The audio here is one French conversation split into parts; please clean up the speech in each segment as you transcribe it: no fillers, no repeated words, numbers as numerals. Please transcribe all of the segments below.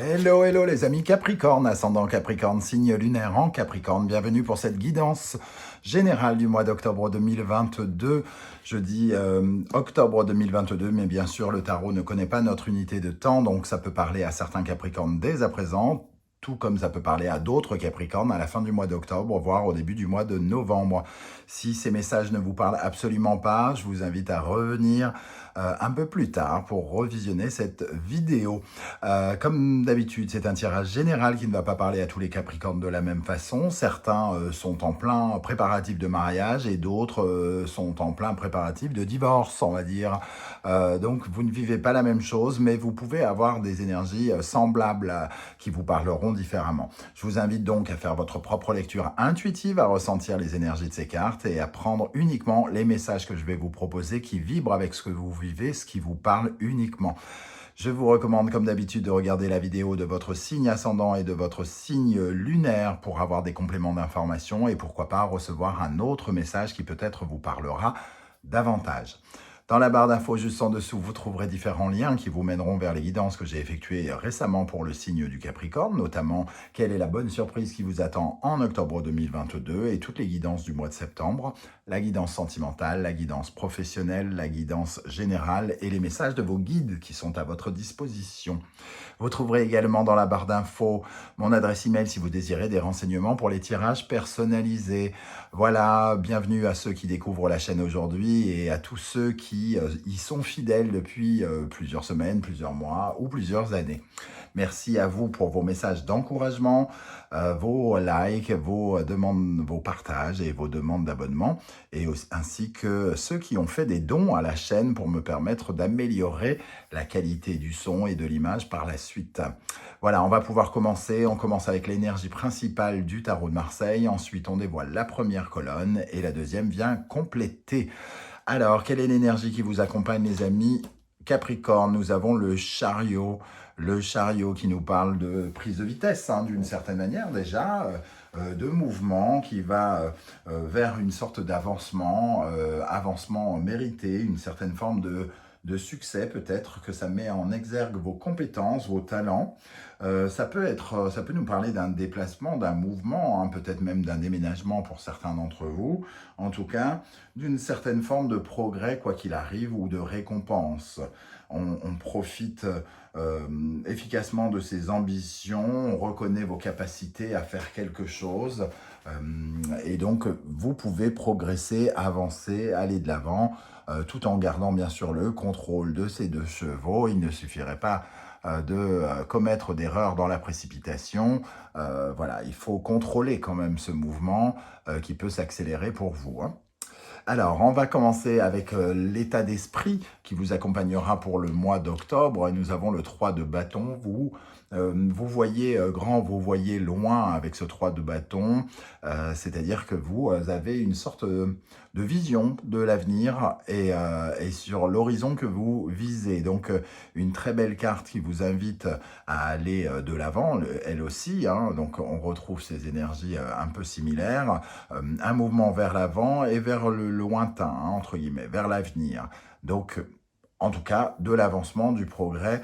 Hello, hello les amis Capricorne, ascendant Capricorne, signe lunaire en Capricorne. Bienvenue pour cette guidance générale du mois d'octobre 2022. Je dis octobre 2022, mais bien sûr le tarot ne connaît pas notre unité de temps, donc ça peut parler à certains Capricornes dès à présent, tout comme ça peut parler à d'autres Capricornes à la fin du mois d'octobre, voire au début du mois de novembre. Si ces messages ne vous parlent absolument pas, je vous invite à revenir un peu plus tard pour revisionner cette vidéo. Comme d'habitude, c'est un tirage général qui ne va pas parler à tous les Capricornes de la même façon. Certains sont en plein préparatif de mariage et d'autres sont en plein préparatif de divorce, on va dire. Donc, vous ne vivez pas la même chose, mais vous pouvez avoir des énergies semblables qui vous parleront différemment. Je vous invite donc à faire votre propre lecture intuitive, à ressentir les énergies de ces cartes et à prendre uniquement les messages que je vais vous proposer qui vibrent avec ce que vous vivez, ce qui vous parle uniquement. Je vous recommande comme d'habitude de regarder la vidéo de votre signe ascendant et de votre signe lunaire pour avoir des compléments d'information et pourquoi pas recevoir un autre message qui peut-être vous parlera davantage. Dans la barre d'infos juste en dessous, vous trouverez différents liens qui vous mèneront vers les guidances que j'ai effectuées récemment pour le signe du Capricorne, notamment quelle est la bonne surprise qui vous attend en octobre 2022 et toutes les guidances du mois de septembre, la guidance sentimentale, la guidance professionnelle, la guidance générale et les messages de vos guides qui sont à votre disposition. Vous trouverez également dans la barre d'infos mon adresse email si vous désirez des renseignements pour les tirages personnalisés. Voilà, bienvenue à ceux qui découvrent la chaîne aujourd'hui et à tous ceux qui y sont fidèles depuis plusieurs semaines, plusieurs mois ou plusieurs années. Merci à vous pour vos messages d'encouragement, vos likes, vos demandes, vos partages et vos demandes d'abonnement, et aussi, ainsi que ceux qui ont fait des dons à la chaîne pour me permettre d'améliorer la qualité du son et de l'image par la suite. Voilà, on va pouvoir commencer. On commence avec l'énergie principale du tarot de Marseille. Ensuite, on dévoile la première colonne et la deuxième vient compléter. Alors, quelle est l'énergie qui vous accompagne, les amis Capricorne? Nous avons le chariot qui nous parle de prise de vitesse, d'une certaine manière déjà, de mouvement qui va vers une sorte d'avancement, avancement mérité, une certaine forme de succès peut-être, que ça met en exergue vos compétences, vos talents. Ça peut nous parler d'un déplacement, d'un mouvement, peut-être même d'un déménagement pour certains d'entre vous. En tout cas, d'une certaine forme de progrès, quoi qu'il arrive, ou de récompense. On profite efficacement de ses ambitions, on reconnaît vos capacités à faire quelque chose, et donc vous pouvez progresser, avancer, aller de l'avant, tout en gardant bien sûr le contrôle de ces deux chevaux. Il ne suffirait pas de commettre d'erreurs dans la précipitation. Voilà, il faut contrôler quand même ce mouvement qui peut s'accélérer pour vous. Alors, on va commencer avec l'état d'esprit qui vous accompagnera pour le mois d'octobre. Nous avons le 3 de bâton. Vous voyez grand, vous voyez loin avec ce 3 de bâton. C'est-à-dire que vous avez une sorte de vision de l'avenir et sur l'horizon que vous visez. Donc, une très belle carte qui vous invite à aller de l'avant, elle aussi. Donc, on retrouve ces énergies un peu similaires. Un mouvement vers l'avant et vers le lointain, entre guillemets, vers l'avenir. Donc, en tout cas, de l'avancement, du progrès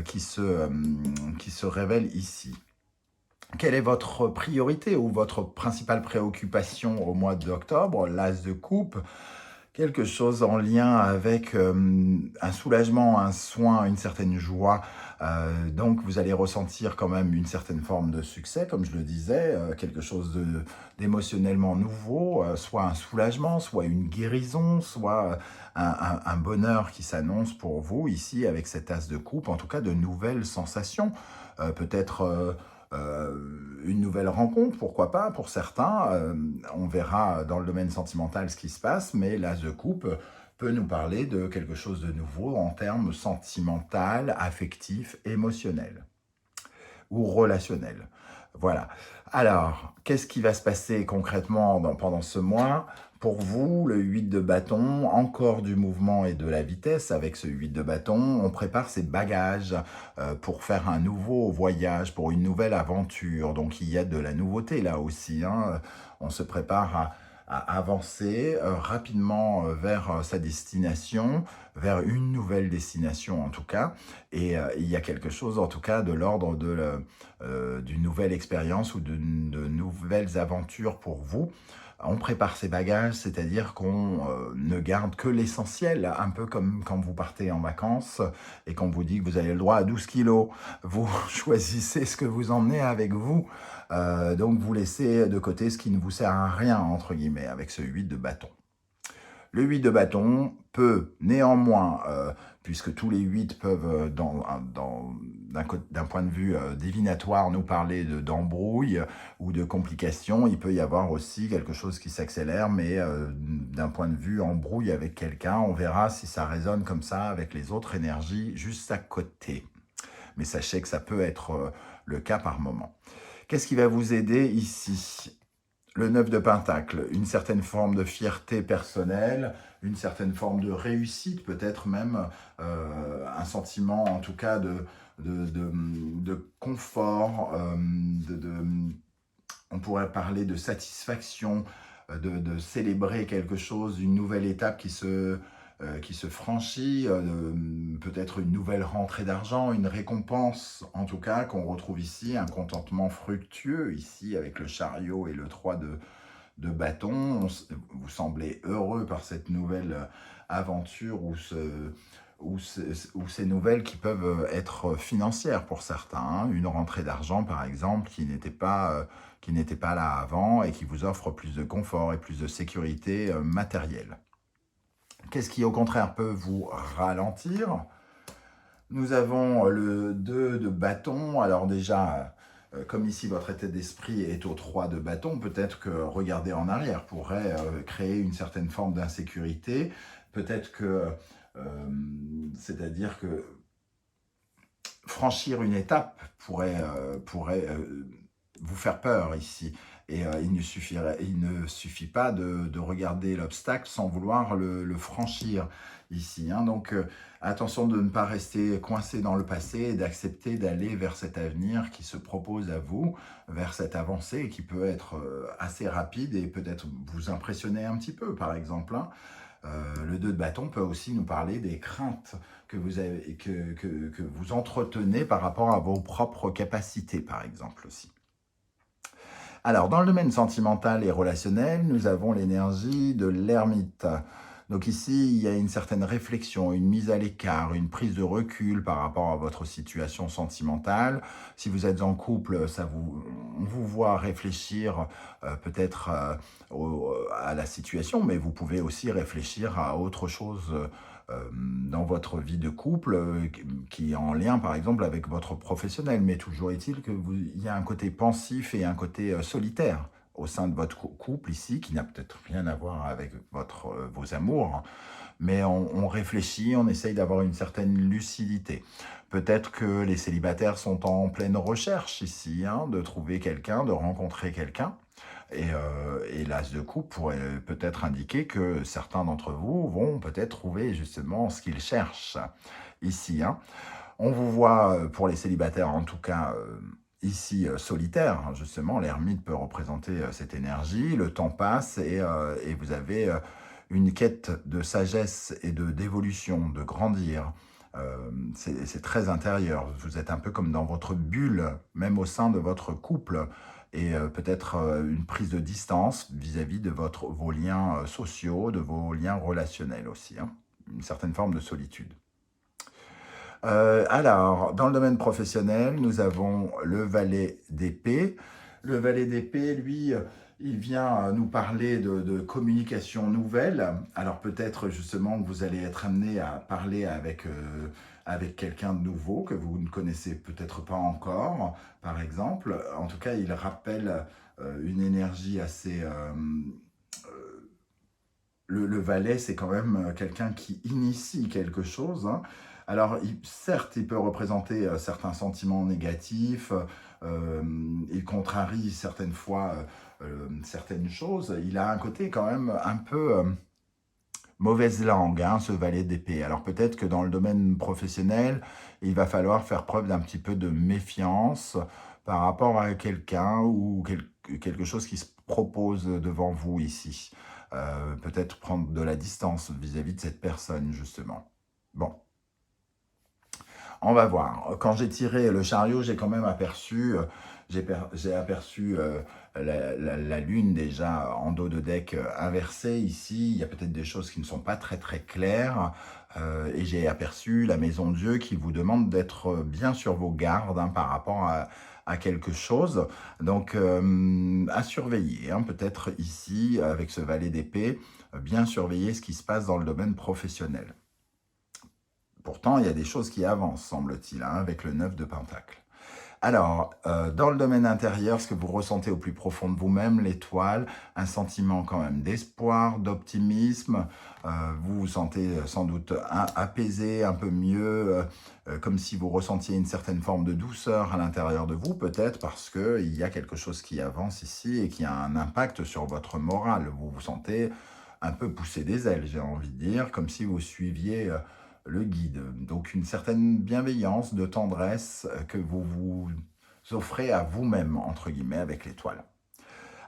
qui se révèle ici. Quelle est votre priorité ou votre principale préoccupation au mois d'octobre? L'As de coupe, quelque chose en lien avec un soulagement, un soin, une certaine joie. Donc, vous allez ressentir quand même une certaine forme de succès, comme je le disais, quelque chose d'émotionnellement nouveau, soit un soulagement, soit une guérison, soit un bonheur qui s'annonce pour vous ici avec cet as de coupe, en tout cas de nouvelles sensations, peut-être une nouvelle rencontre, pourquoi pas, pour certains. On verra dans le domaine sentimental ce qui se passe, mais l'as de coupe peut nous parler de quelque chose de nouveau en termes sentimental, affectif, émotionnel ou relationnel. Voilà. Alors, qu'est-ce qui va se passer concrètement pendant ce mois? Pour vous, le 8 de bâton, encore du mouvement et de la vitesse avec ce 8 de bâton. On prépare ses bagages pour faire un nouveau voyage, pour une nouvelle aventure. Donc, il y a de la nouveauté là aussi. On se prépare à avancer rapidement vers sa destination, vers une nouvelle destination en tout cas. Et il y a quelque chose en tout cas de l'ordre d'une nouvelle expérience ou de nouvelles aventures pour vous. On prépare ses bagages, c'est-à-dire qu'on ne garde que l'essentiel, un peu comme quand vous partez en vacances et qu'on vous dit que vous avez le droit à 12 kilos. Vous choisissez ce que vous emmenez avec vous, donc vous laissez de côté ce qui ne vous sert à rien, entre guillemets, avec ce 8 de bâton. Le 8 de bâton peut néanmoins, puisque tous les 8 peuvent, d'un point de vue divinatoire, nous parler d'embrouille ou de complications, il peut y avoir aussi quelque chose qui s'accélère, mais d'un point de vue embrouille avec quelqu'un, on verra si ça résonne comme ça avec les autres énergies juste à côté. Mais sachez que ça peut être le cas par moment. Qu'est-ce qui va vous aider ici ? Le 9 de Pentacle, une certaine forme de fierté personnelle, une certaine forme de réussite, peut-être même un sentiment en tout cas de confort, on pourrait parler de satisfaction, de célébrer quelque chose, une nouvelle étape qui se franchit, peut-être une nouvelle rentrée d'argent, une récompense en tout cas qu'on retrouve ici, un contentement fructueux ici avec le chariot et le 3 de bâton. Vous semblez heureux par cette nouvelle aventure ou ces nouvelles qui peuvent être financières pour certains. Hein. Une rentrée d'argent par exemple qui n'était pas là avant et qui vous offre plus de confort et plus de sécurité matérielle. Qu'est-ce qui, au contraire, peut vous ralentir? Nous avons le 2 de bâton. Alors déjà, comme ici, votre état d'esprit est au 3 de bâton, peut-être que regarder en arrière pourrait créer une certaine forme d'insécurité. Peut-être que, c'est-à-dire que franchir une étape pourrait vous faire peur ici. Et il ne suffit pas de regarder l'obstacle sans vouloir le franchir ici. Hein. Donc attention de ne pas rester coincé dans le passé et d'accepter d'aller vers cet avenir qui se propose à vous, vers cette avancée qui peut être assez rapide et peut-être vous impressionner un petit peu par exemple. Hein. Le 2 de bâton peut aussi nous parler des craintes que vous entretenez par rapport à vos propres capacités par exemple aussi. Alors, dans le domaine sentimental et relationnel, nous avons l'énergie de l'ermite. Donc ici, il y a une certaine réflexion, une mise à l'écart, une prise de recul par rapport à votre situation sentimentale. Si vous êtes en couple, on vous voit réfléchir peut-être à la situation, mais vous pouvez aussi réfléchir à autre chose dans votre vie de couple qui est en lien par exemple avec votre professionnel, mais toujours est-il qu'il y a un côté pensif et un côté solitaire au sein de votre couple ici, qui n'a peut-être rien à voir avec vos amours, mais on réfléchit, on essaye d'avoir une certaine lucidité. Peut-être que les célibataires sont en pleine recherche ici, hein, de trouver quelqu'un, de rencontrer quelqu'un. Et l'as de coupe pourrait peut-être indiquer que certains d'entre vous vont peut-être trouver justement ce qu'ils cherchent ici. Hein. On vous voit, pour les célibataires en tout cas, ici solitaire, hein, justement, l'ermite peut représenter cette énergie, le temps passe et vous avez une quête de sagesse et d'évolution, de grandir. C'est très intérieur, vous êtes un peu comme dans votre bulle, même au sein de votre couple, et peut-être une prise de distance vis-à-vis de vos liens sociaux, de vos liens relationnels aussi, hein, une certaine forme de solitude. Alors, dans le domaine professionnel, nous avons le valet d'épée. Le valet d'épée, lui, il vient nous parler de communication nouvelle. Alors peut-être justement que vous allez être amené à parler avec quelqu'un de nouveau que vous ne connaissez peut-être pas encore, par exemple. En tout cas, il rappelle une énergie assez... le valet, c'est quand même quelqu'un qui initie quelque chose, hein. Alors, certes, il peut représenter certains sentiments négatifs, il contrarie certaines fois certaines choses. Il a un côté quand même un peu mauvaise langue, hein, ce valet d'épée. Alors peut-être que dans le domaine professionnel, il va falloir faire preuve d'un petit peu de méfiance, par rapport à quelqu'un ou quelque chose qui se propose devant vous ici. Peut-être prendre de la distance vis-à-vis de cette personne, justement. Bon, on va voir. Quand j'ai tiré le chariot, j'ai quand même aperçu, j'ai aperçu la lune déjà en dos de deck inversée ici. Il y a peut-être des choses qui ne sont pas très très claires. Et j'ai aperçu la maison de Dieu qui vous demande d'être bien sur vos gardes hein, par rapport à quelque chose. Donc, à surveiller, hein, peut-être ici, avec ce valet d'épée, bien surveiller ce qui se passe dans le domaine professionnel. Pourtant, il y a des choses qui avancent, semble-t-il, hein, avec le 9 de Pentacle. Alors, dans le domaine intérieur, ce que vous ressentez au plus profond de vous-même, l'étoile, un sentiment quand même d'espoir, d'optimisme, vous vous sentez sans doute apaisé, un peu mieux, comme si vous ressentiez une certaine forme de douceur à l'intérieur de vous, peut-être parce qu'il y a quelque chose qui avance ici et qui a un impact sur votre morale. Vous vous sentez un peu pousser des ailes, j'ai envie de dire, comme si vous suiviez le guide. Donc une certaine bienveillance, de tendresse que vous vous offrez à vous-même, entre guillemets, avec l'étoile.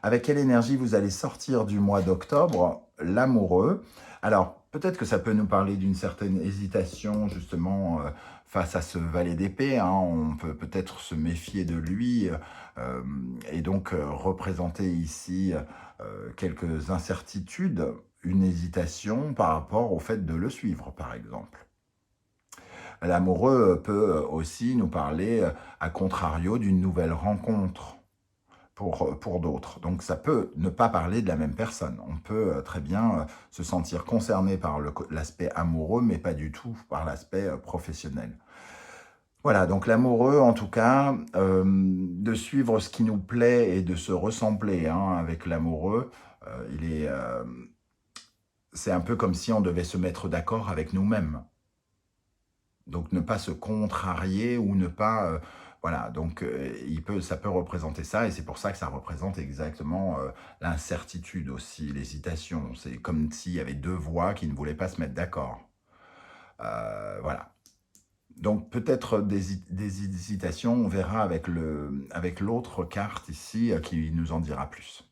Avec quelle énergie vous allez sortir du mois d'octobre? L'amoureux. Alors, peut-être que ça peut nous parler d'une certaine hésitation, justement, face à ce valet d'épée. Hein. On peut peut-être se méfier de lui et donc représenter ici quelques incertitudes, une hésitation par rapport au fait de le suivre, par exemple. L'amoureux peut aussi nous parler, à contrario, d'une nouvelle rencontre pour d'autres. Donc ça peut ne pas parler de la même personne. On peut très bien se sentir concerné par l'aspect amoureux, mais pas du tout par l'aspect professionnel. Voilà, donc l'amoureux, en tout cas, de suivre ce qui nous plaît et de se ressembler hein, avec l'amoureux, c'est un peu comme si on devait se mettre d'accord avec nous-mêmes. Donc ne pas se contrarier ou ne pas... voilà, donc ça peut représenter ça et c'est pour ça que ça représente exactement l'incertitude aussi, l'hésitation. C'est comme s'il y avait deux voix qui ne voulaient pas se mettre d'accord. Voilà. Donc peut-être des hésitations, on verra avec l'autre carte ici qui nous en dira plus.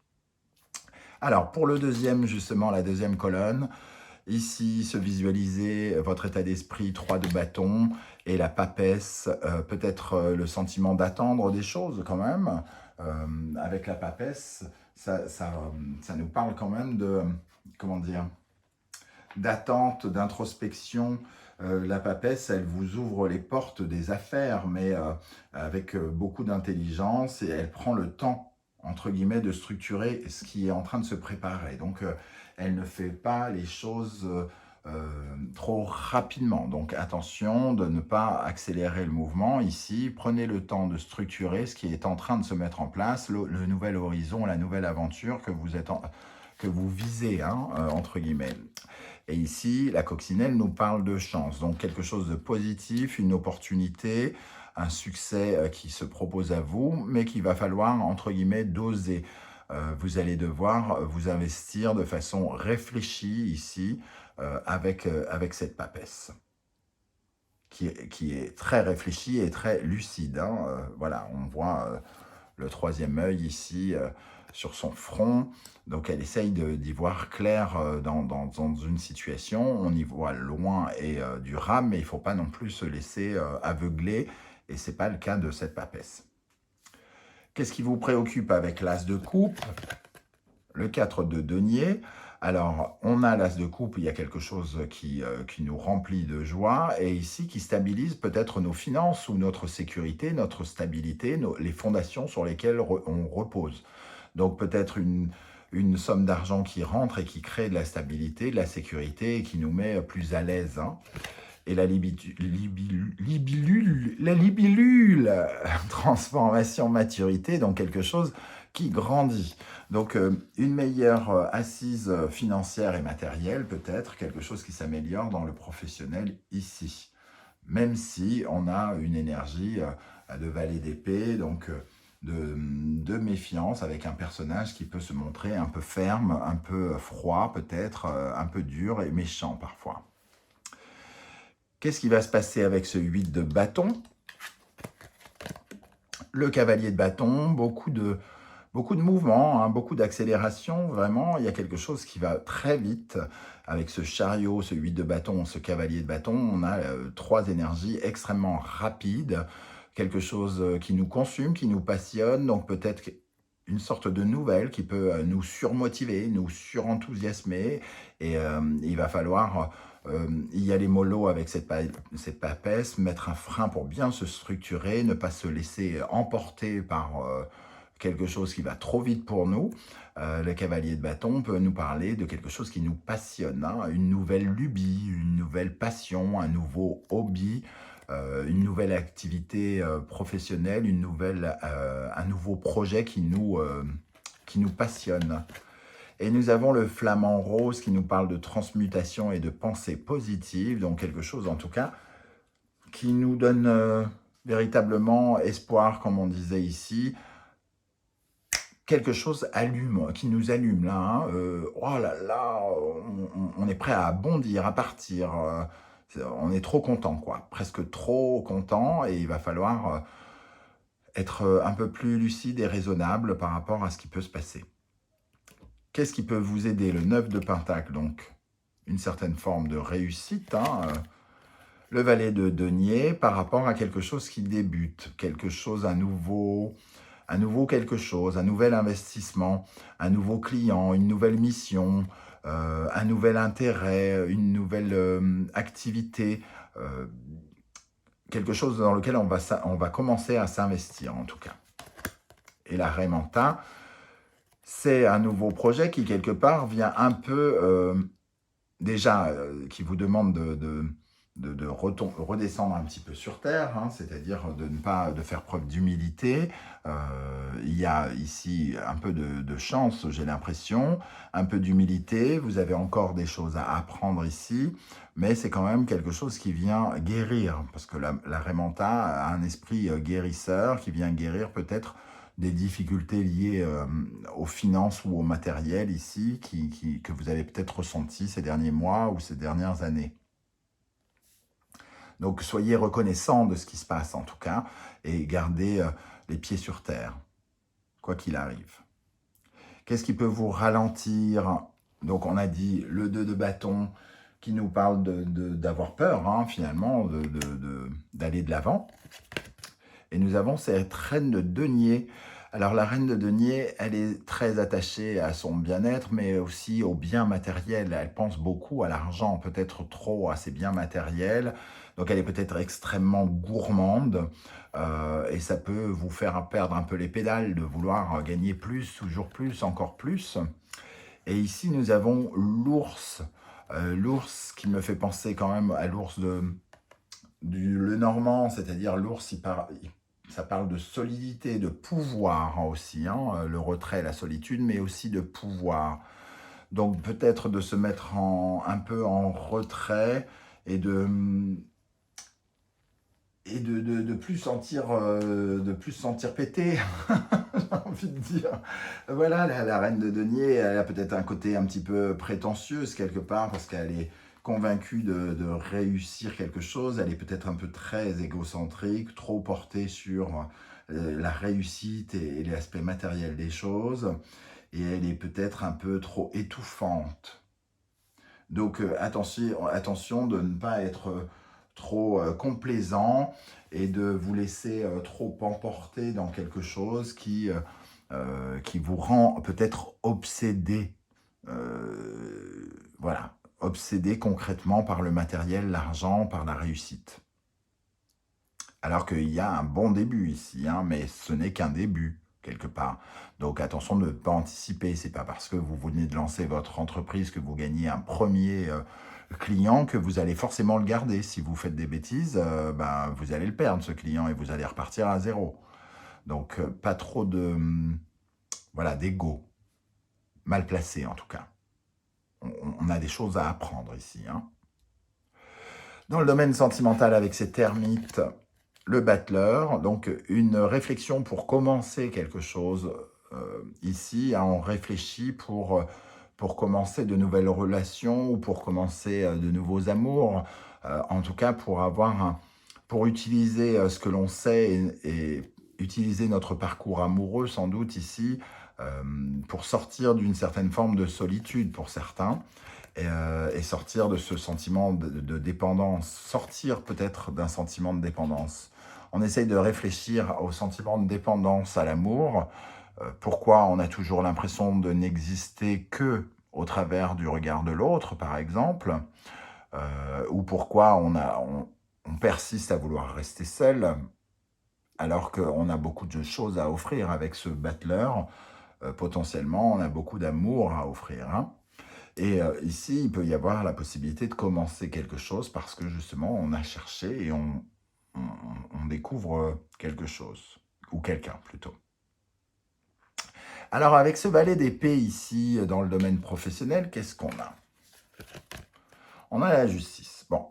Alors pour le deuxième, justement, la deuxième colonne, ici, se visualiser votre état d'esprit, 3 de bâton, et la papesse, peut-être le sentiment d'attendre des choses quand même. Avec la papesse, ça nous parle quand même de, comment dire, d'attente, d'introspection. La papesse, elle vous ouvre les portes des affaires, mais avec beaucoup d'intelligence, et elle prend le temps entre guillemets, de structurer ce qui est en train de se préparer. Donc, elle ne fait pas les choses trop rapidement. Donc, attention de ne pas accélérer le mouvement. Ici, prenez le temps de structurer ce qui est en train de se mettre en place, le nouvel horizon, la nouvelle aventure que vous visez, hein, entre guillemets. Et ici, la coccinelle nous parle de chance. Donc, quelque chose de positif, une opportunité, un succès qui se propose à vous, mais qu'il va falloir, entre guillemets, doser. Vous allez devoir vous investir de façon réfléchie ici avec cette papesse, qui est très réfléchie et très lucide. Hein. Voilà, on voit le troisième œil ici sur son front. Donc, elle essaye d'y voir clair dans une situation. On y voit loin et durable, mais il ne faut pas non plus se laisser aveugler. Et ce n'est pas le cas de cette papesse. Qu'est-ce qui vous préoccupe avec l'as de coupe? Le 4 de denier. Alors, on a l'as de coupe, il y a quelque chose qui nous remplit de joie, et ici, qui stabilise peut-être nos finances ou notre sécurité, notre stabilité, les fondations sur lesquelles on repose. Donc, peut-être une somme d'argent qui rentre et qui crée de la stabilité, de la sécurité, et qui nous met plus à l'aise, hein. Et la libellule, transformation, maturité, donc quelque chose qui grandit. Donc, une meilleure assise financière et matérielle, peut-être, quelque chose qui s'améliore dans le professionnel ici. Même si on a une énergie de valet d'épée, donc de méfiance avec un personnage qui peut se montrer un peu ferme, un peu froid peut-être, un peu dur et méchant parfois. Qu'est-ce qui va se passer avec ce 8 de bâton? Le cavalier de bâton, beaucoup de mouvements, hein, beaucoup d'accélération, vraiment. Il y a quelque chose qui va très vite avec ce chariot, ce 8 de bâton, ce cavalier de bâton. On a 3 énergies extrêmement rapides, quelque chose qui nous consume, qui nous passionne, donc peut-être une sorte de nouvelle qui peut nous surmotiver, nous surenthousiasmer, et il va falloir y aller mollo avec cette papesse, mettre un frein pour bien se structurer, ne pas se laisser emporter par quelque chose qui va trop vite pour nous. Le cavalier de bâton peut nous parler de quelque chose qui nous passionne, hein, une nouvelle lubie, une nouvelle passion, un nouveau hobby, une nouvelle activité professionnelle, un nouveau projet qui nous passionne. Et nous avons le flamant rose qui nous parle de transmutation et de pensée positive, donc quelque chose en tout cas qui nous donne véritablement espoir, comme on disait ici. Quelque chose qui nous allume là, hein. Oh là là, on est prêt à bondir, à partir. On est trop content, quoi. Presque trop content, et il va falloir être un peu plus lucide et raisonnable par rapport à ce qui peut se passer. Qu'est-ce qui peut vous aider? Le 9 de Pentacle, donc une certaine forme de réussite, hein. Le valet de denier par rapport à quelque chose qui débute, quelque chose, un nouveau quelque chose, un nouvel investissement, un nouveau client, une nouvelle mission, un nouvel intérêt, une nouvelle activité, quelque chose dans lequel on va commencer à s'investir en tout cas. Et la Raimanta, c'est un nouveau projet qui quelque part vient un peu, déjà, qui vous demande de redescendre un petit peu sur terre, hein, c'est-à-dire de faire preuve d'humilité. Il y a ici un peu de chance, j'ai l'impression, un peu d'humilité. Vous avez encore des choses à apprendre ici, mais c'est quand même quelque chose qui vient guérir, parce que la Raimanta a un esprit guérisseur qui vient guérir peut-être des difficultés liées aux finances ou au matériel ici, que vous avez peut-être ressenti ces derniers mois ou ces dernières années. Donc, soyez reconnaissants de ce qui se passe, en tout cas, et gardez les pieds sur terre, quoi qu'il arrive. Qu'est-ce qui peut vous ralentir? Donc, on a dit le 2 de bâton qui nous parle d'avoir peur, hein, finalement, d'aller de l'avant. Et nous avons cette reine de denier. Alors, la reine de denier, elle est très attachée à son bien-être, mais aussi au bien matériel. Elle pense beaucoup à l'argent, peut-être trop à ses biens matériels. Donc, elle est peut-être extrêmement gourmande. Et ça peut vous faire perdre un peu les pédales, de vouloir gagner plus, toujours plus, encore plus. Et ici, nous avons l'ours. L'ours qui me fait penser quand même à l'ours le normand, c'est-à-dire l'ours, ça parle de solidité, de pouvoir, hein, aussi, hein, le retrait, la solitude, mais aussi de pouvoir. Donc peut-être de se mettre un peu en retrait et de plus sentir péter, j'ai envie de dire. Voilà, la reine de denier, elle a peut-être un côté un petit peu prétentieuse quelque part, parce qu'elle est convaincue de réussir quelque chose. Elle est peut-être un peu très égocentrique, trop portée sur la réussite et l'aspect matériel des choses. Et elle est peut-être un peu trop étouffante. Donc attention de ne pas être trop complaisant et de vous laisser trop emporter dans quelque chose qui vous rend peut-être obsédé. Voilà, obsédé concrètement par le matériel, l'argent, par la réussite. Alors qu'il y a un bon début ici, hein, mais ce n'est qu'un début, quelque part. Donc attention de ne pas anticiper. C'est pas parce que vous venez de lancer votre entreprise, que vous gagnez un premier client, que vous allez forcément le garder. Si vous faites des bêtises, vous allez le perdre, ce client, et vous allez repartir à zéro. Donc pas trop d'ego. Mal placé, en tout cas. On a des choses à apprendre ici, hein. Dans le domaine sentimental, avec ces termites, le battleur, donc une réflexion pour commencer quelque chose. Ici, hein, on réfléchit pour commencer de nouvelles relations ou pour commencer de nouveaux amours. En tout cas, pour utiliser ce que l'on sait et utiliser notre parcours amoureux, sans doute ici, pour sortir d'une certaine forme de solitude pour certains, et sortir de ce sentiment de dépendance, sortir peut-être d'un sentiment de dépendance. On essaye de réfléchir au sentiment de dépendance à l'amour, pourquoi on a toujours l'impression de n'exister que au travers du regard de l'autre, par exemple, ou pourquoi on persiste à vouloir rester seul, alors qu'on a beaucoup de choses à offrir avec ce battleur. Potentiellement, on a beaucoup d'amour à offrir, hein. Et ici, il peut y avoir la possibilité de commencer quelque chose parce que justement, on a cherché et on découvre quelque chose, ou quelqu'un plutôt. Alors, avec ce valet d'épée ici, dans le domaine professionnel, qu'est-ce qu'on a? On a la justice. Bon,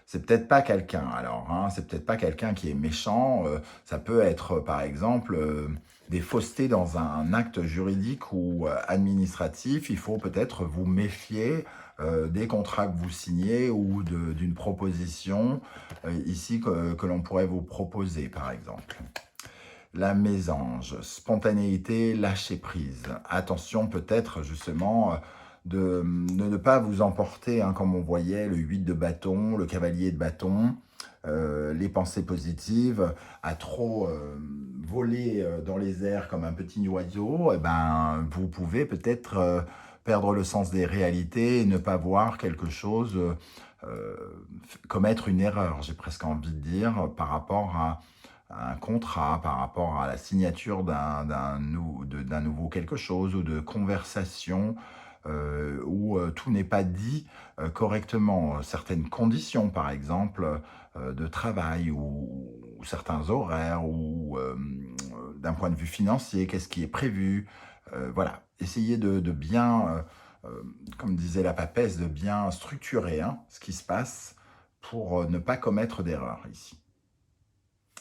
c'est peut-être pas quelqu'un, alors, hein, c'est peut-être pas quelqu'un qui est méchant. Ça peut être, par exemple, des faussetés dans un acte juridique ou administratif. Il faut peut-être vous méfier des contrats que vous signez ou d'une proposition ici que l'on pourrait vous proposer, par exemple. La mésange, spontanéité, lâcher prise. Attention peut-être justement de ne pas vous emporter, hein, comme on voyait, le 8 de bâton, le cavalier de bâton, les pensées positives, à trop voler dans les airs comme un petit oiseau, eh ben, vous pouvez peut-être perdre le sens des réalités et ne pas voir quelque chose, commettre une erreur, j'ai presque envie de dire, par rapport à un contrat, par rapport à la signature d'un nouveau quelque chose ou de conversation où tout n'est pas dit correctement. Certaines conditions, par exemple, de travail ou certains horaires ou d'un point de vue financier, qu'est-ce qui est prévu. Voilà, essayez de bien, comme disait la papesse, de bien structurer, hein, ce qui se passe pour ne pas commettre d'erreur ici.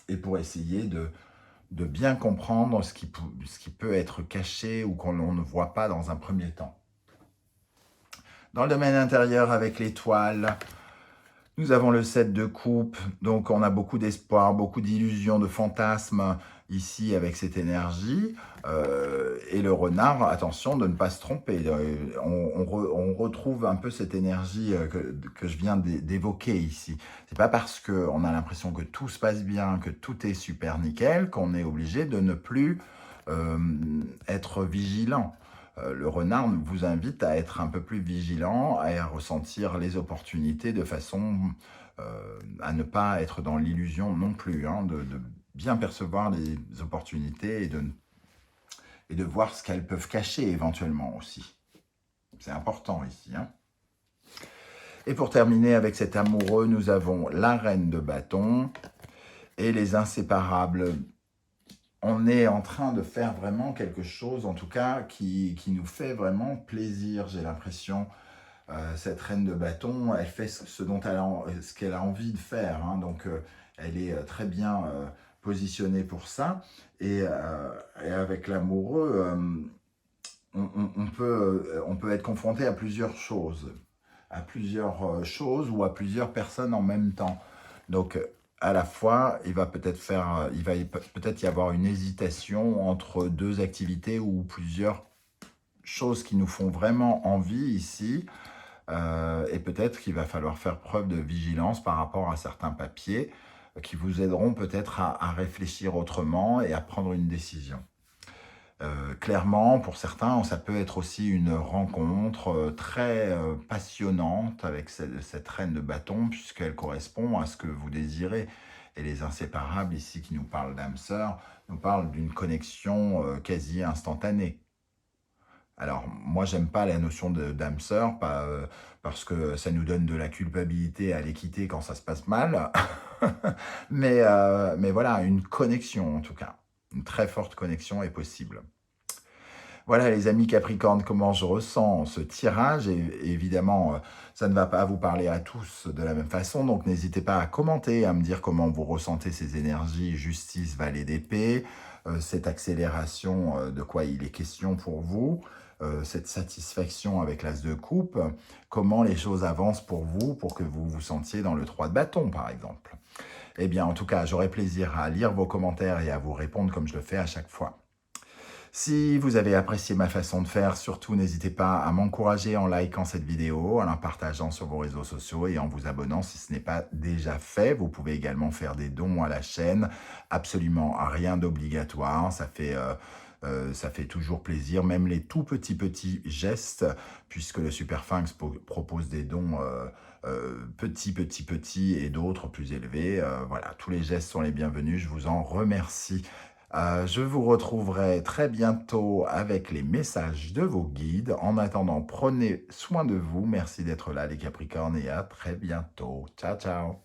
Et pour essayer de bien comprendre ce qui peut être caché ou qu'on ne voit pas dans un premier temps. Dans le domaine intérieur, avec l'étoile, nous avons le 7 de coupe, donc on a beaucoup d'espoir, beaucoup d'illusions, de fantasmes ici avec cette énergie. Et le renard, attention de ne pas se tromper. On retrouve un peu cette énergie que je viens d'évoquer ici. C'est pas parce qu'on a l'impression que tout se passe bien, que tout est super nickel, qu'on est obligé de ne plus être vigilant. Le renard vous invite à être un peu plus vigilant, à ressentir les opportunités de façon à ne pas être dans l'illusion non plus, hein, de bien percevoir les opportunités et de voir ce qu'elles peuvent cacher éventuellement aussi. C'est important ici, hein. Et pour terminer avec cet amoureux, nous avons la reine de bâton et les inséparables. On est en train de faire vraiment quelque chose, en tout cas, qui nous fait vraiment plaisir, j'ai l'impression. Cette reine de bâton, elle fait ce qu'elle a envie de faire, hein, donc elle est très bien positionnée pour ça. Et avec l'amoureux, on peut être confronté à plusieurs choses ou à plusieurs personnes en même temps. Donc, à la fois, il va peut-être y avoir une hésitation entre deux activités ou plusieurs choses qui nous font vraiment envie ici. Et peut-être qu'il va falloir faire preuve de vigilance par rapport à certains papiers qui vous aideront peut-être à réfléchir autrement et à prendre une décision. Clairement, pour certains, ça peut être aussi une rencontre très passionnante avec cette reine de bâton, puisqu'elle correspond à ce que vous désirez. Et les inséparables, ici, qui nous parlent d'âme sœur, nous parlent d'une connexion quasi instantanée. Alors, moi, j'aime pas la notion d'âme sœur, parce que ça nous donne de la culpabilité à les quitter quand ça se passe mal. mais voilà, une connexion, en tout cas. Une très forte connexion est possible. Voilà, les amis Capricorne, comment je ressens ce tirage. Et évidemment, ça ne va pas vous parler à tous de la même façon. Donc, n'hésitez pas à commenter, à me dire comment vous ressentez ces énergies, justice, valet d'épée, cette accélération, de quoi il est question pour vous. Cette satisfaction avec l'as de coupe, comment les choses avancent pour vous, pour que vous vous sentiez dans le 3 de bâton, par exemple. Eh bien, en tout cas, j'aurai plaisir à lire vos commentaires et à vous répondre comme je le fais à chaque fois. Si vous avez apprécié ma façon de faire, surtout n'hésitez pas à m'encourager en likant cette vidéo, en la partageant sur vos réseaux sociaux et en vous abonnant si ce n'est pas déjà fait. Vous pouvez également faire des dons à la chaîne, absolument rien d'obligatoire, ça fait toujours plaisir, même les tout petits gestes, puisque le Superphinx propose des dons petits et d'autres plus élevés. Voilà, tous les gestes sont les bienvenus, je vous en remercie. Je vous retrouverai très bientôt avec les messages de vos guides. En attendant, prenez soin de vous. Merci d'être là les Capricornes et à très bientôt. Ciao, ciao.